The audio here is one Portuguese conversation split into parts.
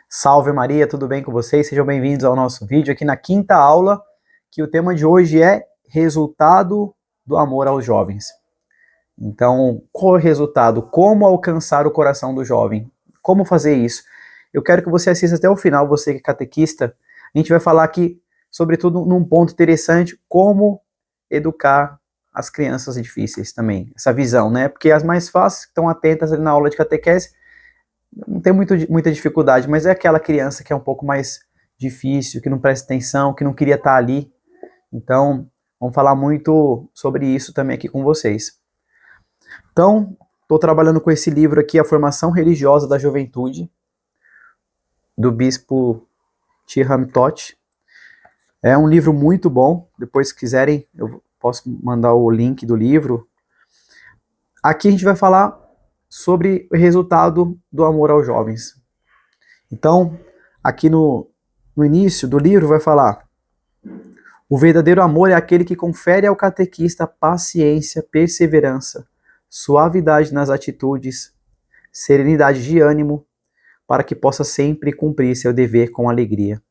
Salve Maria, tudo bem com vocês? Sejam bem-vindos ao nosso vídeo aqui na quinta aula, que o tema de hoje é resultado do amor aos jovens. Então, qual é o resultado? Como alcançar o coração do jovem? Como fazer isso? Eu quero que você assista até o final, você que é catequista. A gente vai falar aqui, sobretudo, num ponto interessante, como educar as crianças difíceis também. Essa visão, né? Porque as mais fáceis, que estão atentas ali na aula de catequese, não tem muita dificuldade, mas é aquela criança que é um pouco mais difícil, que não presta atenção, que não queria estar ali. Então, vamos falar muito sobre isso também aqui com vocês. Então, estou trabalhando com esse livro aqui, A Formação Religiosa da Juventude, do bispo Thierry Todt. É um livro muito bom, depois se quiserem eu posso mandar o link do livro. Aqui a gente vai falar sobre o resultado do amor aos jovens. Então, aqui no início do livro vai falar: o verdadeiro amor é aquele que confere ao catequista paciência, perseverança, suavidade nas atitudes, serenidade de ânimo, para que possa sempre cumprir seu dever com alegria.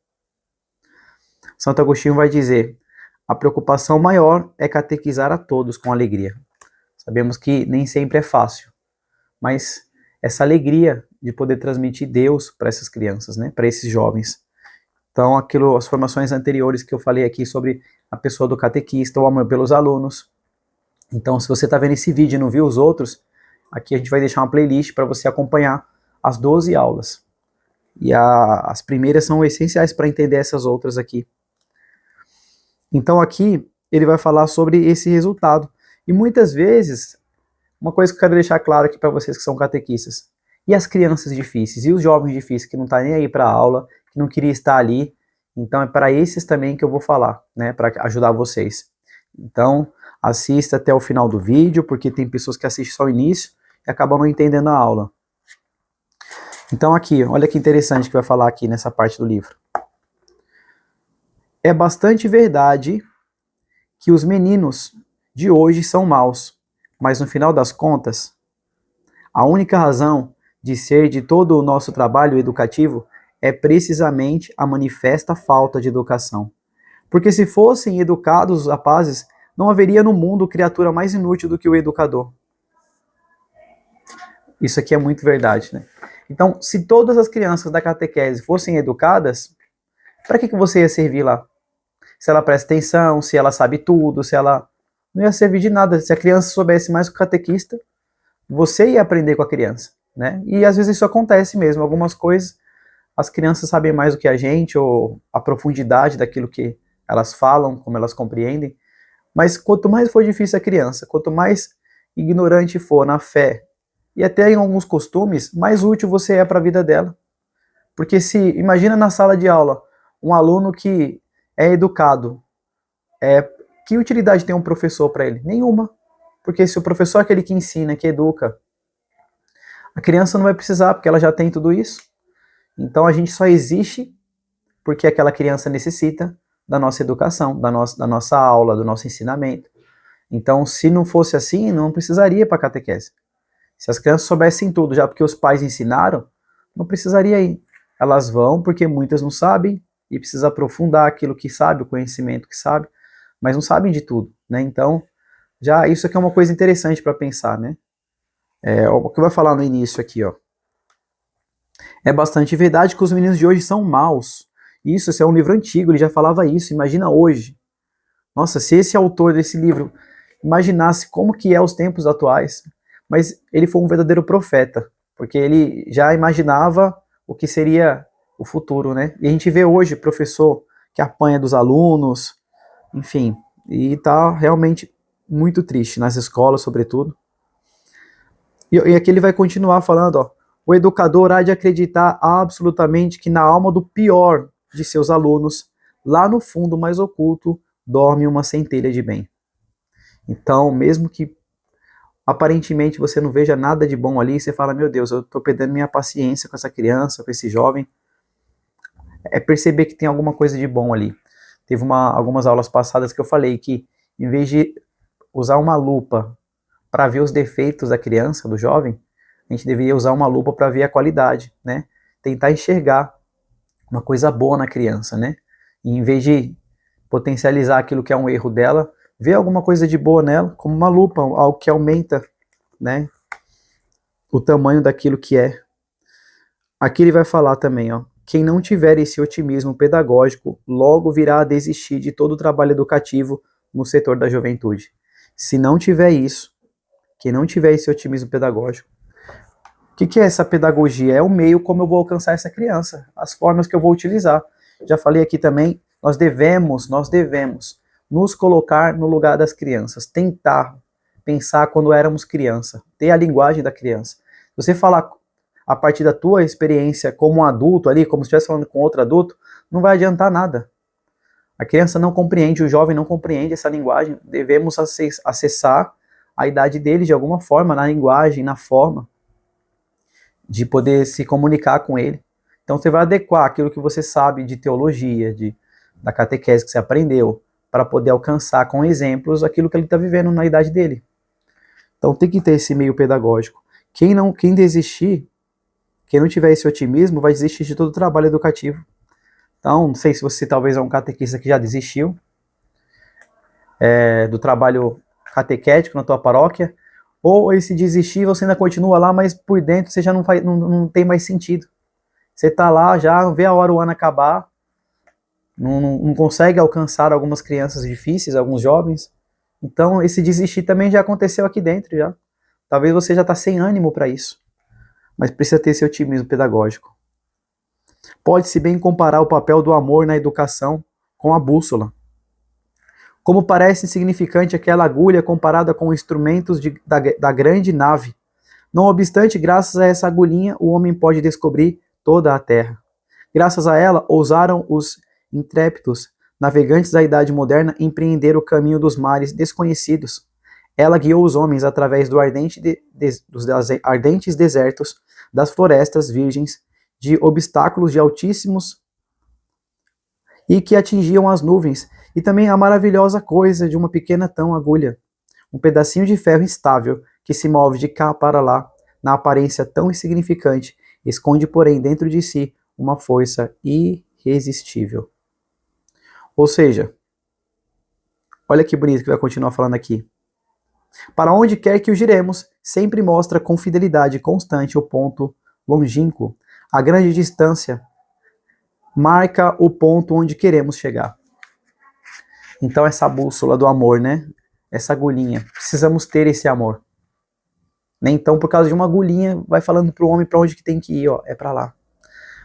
Santo Agostinho vai dizer: a preocupação maior é catequizar a todos com alegria. Sabemos que nem sempre é fácil, mas essa alegria de poder transmitir Deus para essas crianças, né, para esses jovens. Então, as formações anteriores que eu falei aqui sobre a pessoa do catequista, o amor pelos alunos. Então, se você está vendo esse vídeo e não viu os outros, aqui a gente vai deixar uma playlist para você acompanhar as 12 aulas. E as primeiras são essenciais para entender essas outras aqui. Então, aqui ele vai falar sobre esse resultado. E muitas vezes, uma coisa que eu quero deixar claro aqui para vocês que são catequistas: e as crianças difíceis, e os jovens difíceis que não estão nem aí para a aula, que não queria estar ali? Então é para esses também que eu vou falar, né, para ajudar vocês. Então assista até o final do vídeo, porque tem pessoas que assistem só o início e acabam não entendendo a aula. Então aqui, olha que interessante que vai falar aqui nessa parte do livro. É bastante verdade que os meninos de hoje são maus, mas no final das contas, a única razão de ser de todo o nosso trabalho educativo é precisamente a manifesta falta de educação. Porque se fossem educados os rapazes, não haveria no mundo criatura mais inútil do que o educador. Isso aqui é muito verdade, né? Então, se todas as crianças da catequese fossem educadas, para que você ia servir lá? Se ela presta atenção, se ela sabe tudo, se ela... não ia servir de nada. Se a criança soubesse mais que o catequista, você ia aprender com a criança, né? E às vezes isso acontece mesmo. Algumas coisas as crianças sabem mais do que a gente, ou a profundidade daquilo que elas falam, como elas compreendem. Mas quanto mais for difícil a criança, quanto mais ignorante for na fé e até em alguns costumes, mais útil você é para a vida dela. Porque imagina na sala de aula um aluno que é educado, que utilidade tem um professor para ele? Nenhuma. Porque se o professor é aquele que ensina, que educa, a criança não vai precisar, porque ela já tem tudo isso. Então a gente só existe porque aquela criança necessita da nossa educação, da nossa aula, do nosso ensinamento. Então, se não fosse assim, não precisaria ir para a catequese. Se as crianças soubessem tudo, já porque os pais ensinaram, não precisaria ir. Elas vão porque muitas não sabem e precisa aprofundar aquilo que sabe, o conhecimento que sabe, mas não sabem de tudo, né? Então, já isso aqui é uma coisa interessante para pensar, né? O que vai falar no início aqui, ó. É bastante verdade que os meninos de hoje são maus. Isso é um livro antigo, ele já falava isso, imagina hoje. Nossa, se esse autor desse livro imaginasse como que é os tempos atuais, mas ele foi um verdadeiro profeta, porque ele já imaginava o que seria o futuro, né? E a gente vê hoje professor que apanha dos alunos, enfim, e tá realmente muito triste nas escolas, sobretudo. E aqui ele vai continuar falando, ó: o educador há de acreditar absolutamente que na alma do pior de seus alunos, lá no fundo mais oculto, dorme uma centelha de bem. Então, mesmo que aparentemente você não veja nada de bom ali, você fala: meu Deus, eu estou perdendo minha paciência com essa criança, com esse jovem. É perceber que tem alguma coisa de bom ali. Teve algumas aulas passadas que eu falei que, em vez de usar uma lupa para ver os defeitos da criança, do jovem, a gente deveria usar uma lupa para ver a qualidade, né? Tentar enxergar uma coisa boa na criança, né? E em vez de potencializar aquilo que é um erro dela, ver alguma coisa de boa nela, como uma lupa, algo que aumenta, né, o tamanho daquilo que é. Aqui ele vai falar também, ó, quem não tiver esse otimismo pedagógico, logo virá a desistir de todo o trabalho educativo no setor da juventude. Se não tiver isso, quem não tiver esse otimismo pedagógico, o que é essa pedagogia? É o meio como eu vou alcançar essa criança, as formas que eu vou utilizar. Já falei aqui também, nós devemos nos colocar no lugar das crianças, tentar pensar quando éramos criança, ter a linguagem da criança. Você falar a partir da tua experiência como um adulto ali, como se estivesse falando com outro adulto, não vai adiantar nada. A criança não compreende, o jovem não compreende essa linguagem, devemos acessar a idade dele de alguma forma, na linguagem, na forma de poder se comunicar com ele. Então você vai adequar aquilo que você sabe de teologia, da catequese que você aprendeu, para poder alcançar com exemplos aquilo que ele está vivendo na idade dele. Então tem que ter esse meio pedagógico. Quem desistir, quem não tiver esse otimismo, vai desistir de todo o trabalho educativo. Então, não sei se você talvez é um catequista que já desistiu do trabalho catequético na tua paróquia, ou esse desistir você ainda continua lá, mas por dentro você já não tem mais sentido. Você está lá, já vê a hora o ano acabar, não consegue alcançar algumas crianças difíceis, alguns jovens. Então esse desistir também já aconteceu aqui dentro já. Talvez você já está sem ânimo para isso, mas precisa ter esse otimismo pedagógico. Pode-se bem comparar o papel do amor na educação com a bússola. Como parece insignificante aquela agulha comparada com instrumentos da grande nave. Não obstante, graças a essa agulhinha, o homem pode descobrir toda a terra. Graças a ela, ousaram os intrépidos navegantes da Idade Moderna empreender o caminho dos mares desconhecidos. Ela guiou os homens através dos ardentes desertos, das florestas virgens, de obstáculos de altíssimos e que atingiam as nuvens, e também a maravilhosa coisa de uma pequena agulha, um pedacinho de ferro instável que se move de cá para lá, na aparência tão insignificante, esconde, porém, dentro de si uma força irresistível. Ou seja, olha que bonito que vai continuar falando aqui. Para onde quer que o giremos, sempre mostra com fidelidade constante o ponto longínquo. A grande distância marca o ponto onde queremos chegar. Então essa bússola do amor, né? Essa agulhinha, precisamos ter esse amor. Então por causa de uma agulhinha, vai falando para o homem para onde que tem que ir, ó, é para lá.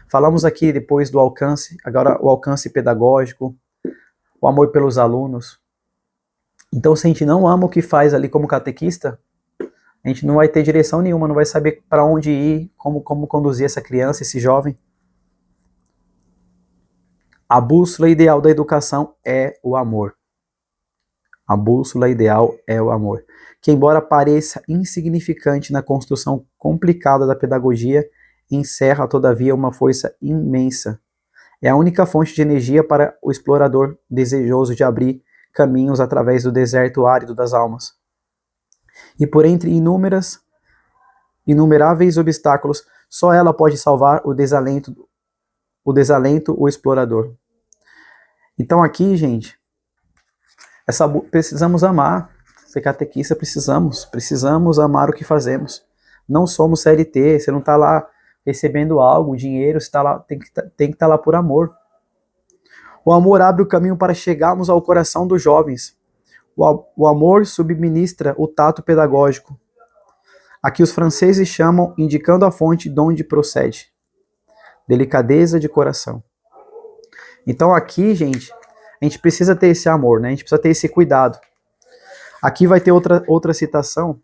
Falamos aqui depois do alcance, agora o alcance pedagógico, o amor pelos alunos. Então se a gente não ama o que faz ali como catequista, a gente não vai ter direção nenhuma, não vai saber para onde ir, como conduzir essa criança, esse jovem. A bússola ideal da educação é o amor. A bússola ideal é o amor, que embora pareça insignificante na construção complicada da pedagogia, encerra todavia uma força imensa. É a única fonte de energia para o explorador desejoso de abrir caminhos através do deserto árido das almas. E por entre inumeráveis obstáculos, só ela pode salvar o desalento, o explorador. Então aqui, gente, precisamos amar. Ser catequista, precisamos amar o que fazemos. Não somos CLT, você não está lá recebendo algo, dinheiro, você tá lá, tem que estar lá por amor. O amor abre o caminho para chegarmos ao coração dos jovens. O amor subministra o tato pedagógico. Aqui os franceses chamam, indicando a fonte de onde procede. Delicadeza de coração. Então aqui, gente, a gente precisa ter esse amor, né? A gente precisa ter esse cuidado. Aqui vai ter outra citação.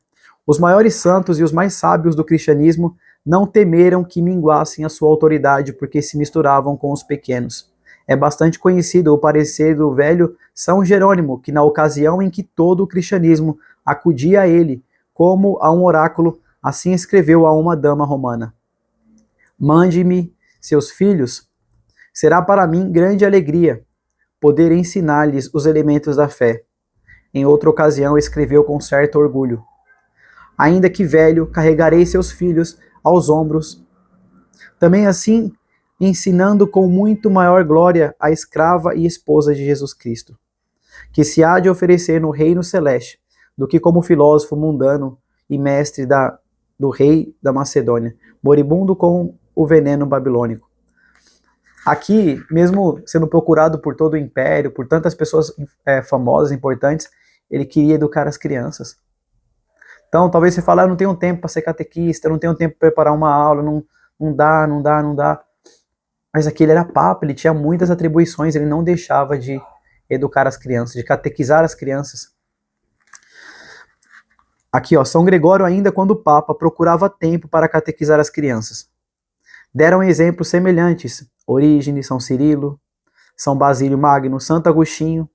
Os maiores santos e os mais sábios do cristianismo não temeram que minguassem a sua autoridade porque se misturavam com os pequenos. É bastante conhecido o parecer do velho São Jerônimo, que na ocasião em que todo o cristianismo acudia a ele, como a um oráculo, assim escreveu a uma dama romana: Mande-me seus filhos, será para mim grande alegria poder ensinar-lhes os elementos da fé. Em outra ocasião escreveu com certo orgulho: Ainda que velho, carregarei seus filhos aos ombros. Também assim, ensinando com muito maior glória a escrava e esposa de Jesus Cristo, que se há de oferecer no reino celeste, do que como filósofo mundano e mestre do rei da Macedônia, moribundo com o veneno babilônico. Aqui, mesmo sendo procurado por todo o império, por tantas pessoas famosas, importantes, ele queria educar as crianças. Então, talvez você fale, eu não tenho tempo para ser catequista, eu não tenho tempo para preparar uma aula, não dá. Mas aqui ele era papa, ele tinha muitas atribuições, ele não deixava de educar as crianças, de catequizar as crianças. Aqui, ó, São Gregório, ainda quando papa, procurava tempo para catequizar as crianças. Deram exemplos semelhantes: Orígenes, São Cirilo, São Basílio Magno, Santo Agostinho,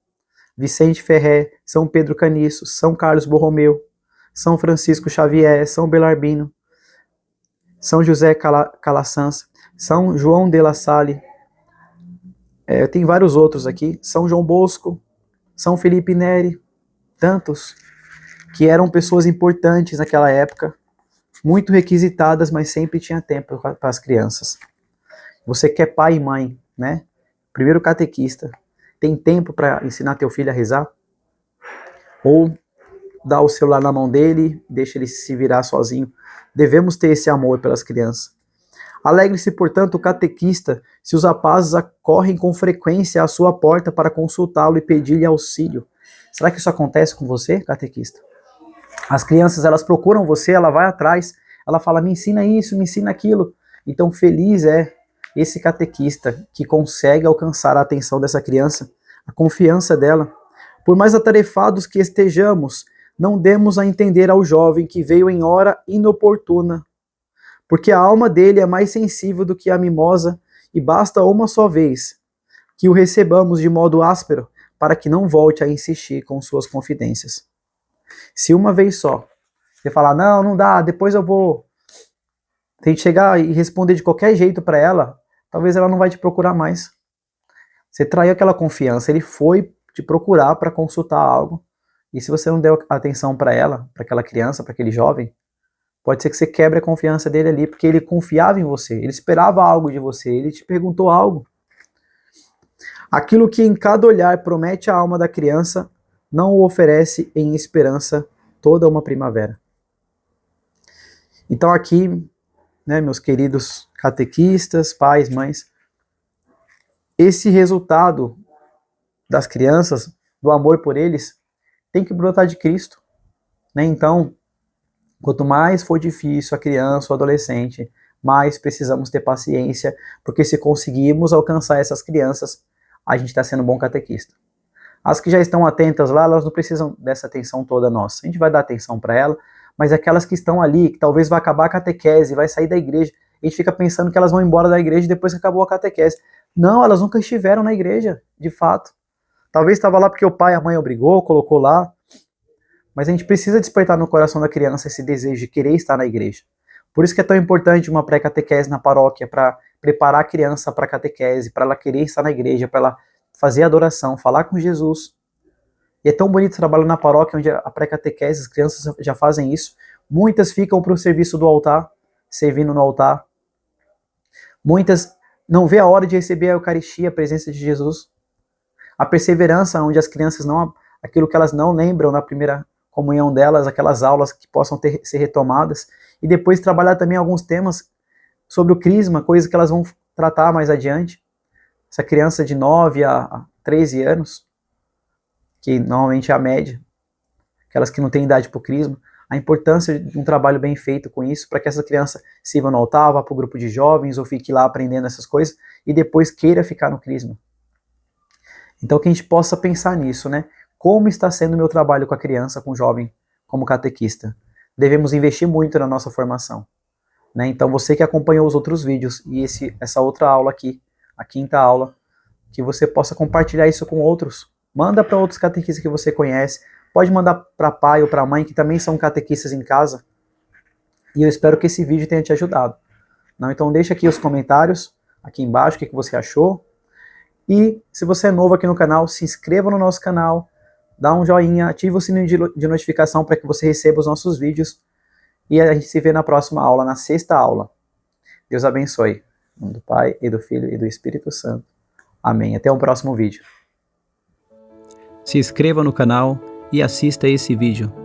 Vicente Ferrer, São Pedro Caniço, São Carlos Borromeu, São Francisco Xavier, São Belarmino, São José Calasanz, São João de La Salle, tem vários outros aqui, São João Bosco, São Felipe Neri, tantos que eram pessoas importantes naquela época, muito requisitadas, mas sempre tinha tempo para as crianças. Você que é pai e mãe, né? Primeiro catequista, tem tempo para ensinar teu filho a rezar? Ou dá o celular na mão dele, deixa ele se virar sozinho? Devemos ter esse amor pelas crianças. Alegre-se, portanto, o catequista, se os rapazes acorrem com frequência à sua porta para consultá-lo e pedir-lhe auxílio. Será que isso acontece com você, catequista? As crianças, elas procuram você, ela vai atrás, ela fala, me ensina isso, me ensina aquilo. Então, feliz é esse catequista que consegue alcançar a atenção dessa criança, a confiança dela. Por mais atarefados que estejamos, não demos a entender ao jovem que veio em hora inoportuna, porque a alma dele é mais sensível do que a mimosa, e basta uma só vez que o recebamos de modo áspero, para que não volte a insistir com suas confidências. Se uma vez só, você falar, não dá, depois eu vou... Tem que chegar e responder de qualquer jeito para ela, talvez ela não vai te procurar mais. Você traiu aquela confiança, ele foi te procurar para consultar algo, e se você não deu atenção para ela, para aquela criança, para aquele jovem, pode ser que você quebre a confiança dele ali, porque ele confiava em você, ele esperava algo de você, ele te perguntou algo. Aquilo que em cada olhar promete a alma da criança, não o oferece em esperança toda uma primavera. Então aqui, né, meus queridos catequistas, pais, mães, esse resultado das crianças, do amor por eles, tem que brotar de Cristo, né? Então, quanto mais for difícil a criança ou adolescente, mais precisamos ter paciência, porque se conseguirmos alcançar essas crianças, a gente está sendo um bom catequista. As que já estão atentas lá, elas não precisam dessa atenção toda nossa. A gente vai dar atenção para ela, mas aquelas que estão ali, que talvez vai acabar a catequese, vai sair da igreja, a gente fica pensando que elas vão embora da igreja depois que acabou a catequese. Não, elas nunca estiveram na igreja, de fato. Talvez estava lá porque o pai e a mãe obrigou, colocou lá, mas a gente precisa despertar no coração da criança esse desejo de querer estar na igreja. Por isso que é tão importante uma pré-catequese na paróquia, para preparar a criança para a catequese, para ela querer estar na igreja, para ela fazer adoração, falar com Jesus. E é tão bonito trabalhar na paróquia, onde a pré-catequese, as crianças já fazem isso. Muitas ficam para o serviço do altar, servindo no altar. Muitas não vê a hora de receber a Eucaristia, a presença de Jesus. A perseverança, onde as crianças não, aquilo que elas não lembram na primeira comunhão delas, aquelas aulas que possam ser retomadas. E depois trabalhar também alguns temas sobre o crisma, coisas que elas vão tratar mais adiante. Essa criança de 9 a 13 anos, que normalmente é a média, aquelas que não têm idade para o crisma, a importância de um trabalho bem feito com isso, para que essa criança sirva no altar, vá para o grupo de jovens, ou fique lá aprendendo essas coisas, e depois queira ficar no crisma. Então que a gente possa pensar nisso, né? Como está sendo o meu trabalho com a criança, com o jovem, como catequista? Devemos investir muito na nossa formação, né? Então você que acompanhou os outros vídeos, e essa outra aula aqui, a quinta aula, que você possa compartilhar isso com outros. Manda para outros catequistas que você conhece. Pode mandar para pai ou para mãe, que também são catequistas em casa. E eu espero que esse vídeo tenha te ajudado. Não, então deixa aqui os comentários, aqui embaixo, o que você achou. E se você é novo aqui no canal, se inscreva no nosso canal, dá um joinha, ativa o sininho de notificação para que você receba os nossos vídeos. e a gente se vê na próxima aula, na 6ª aula. Deus abençoe. Em nome do Pai, e do Filho, e do Espírito Santo. Amém. Até o próximo vídeo. Se inscreva no canal e assista esse vídeo.